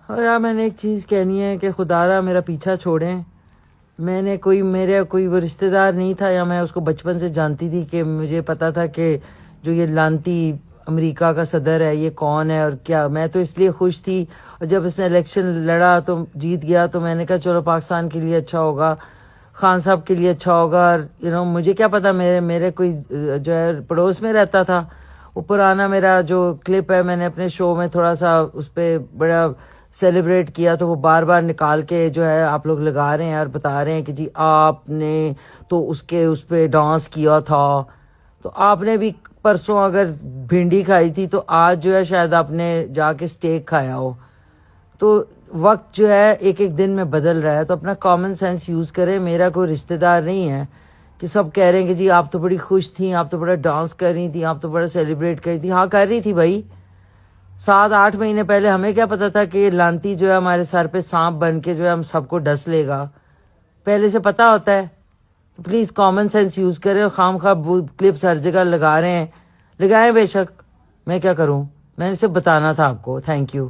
اور یار میں نے ایک چیز کہنی ہے کہ خدا را میرا پیچھا چھوڑیں. میں نے میرا کوئی وہ رشتہ دار نہیں تھا، یا میں اس کو بچپن سے جانتی تھی کہ مجھے پتا تھا کہ جو یہ لانتی امریکہ کا صدر ہے یہ کون ہے اور کیا. میں تو اس لیے خوش تھی، اور جب اس نے الیکشن لڑا تو جیت گیا تو میں نے کہا چلو پاکستان کے لیے اچھا ہوگا، خان صاحب کے لیے اچھا ہوگا. اور مجھے کیا پتا، میرے کوئی جو ہے پڑوس میں رہتا تھا. وہ پرانا میرا جو کلپ ہے میں نے اپنے شو میں تھوڑا سا اس پہ بڑا سیلیبریٹ کیا، تو وہ بار بار نکال کے جو ہے آپ لوگ لگا رہے ہیں اور بتا رہے ہیں کہ جی آپ نے تو اس پہ ڈانس کیا تھا. تو آپ نے بھی پرسوں اگر بھنڈی کھائی تھی تو آج جو ہے شاید آپ نے جا کے اسٹیک کھایا ہو. تو وقت جو ہے ایک ایک دن میں بدل رہا ہے، تو اپنا کامن سینس یوز کریں. میرا کوئی رشتہ دار نہیں ہے کہ سب کہہ رہے ہیں کہ جی آپ تو بڑی خوش تھیں، آپ تو بڑا ڈانس کر رہی تھیں، آپ تو بڑا سیلیبریٹ کر رہی تھی. ہاں کر رہی تھی بھائی. 7-8 مہینے پہلے ہمیں کیا پتا تھا کہ یہ لانتی جو ہے ہمارے سر پہ سانپ بن کے جو ہے ہم سب کو ڈس لے گا. پہلے سے پتا ہوتا ہے. تو پلیز کامن سینس یوز کریں، اور خام خواہ وہ کلپس ہر جگہ لگا رہے ہیں، لگائیں بے شک. میں کیا کروں، میں نے صرف بتانا تھا آپ کو. Thank you.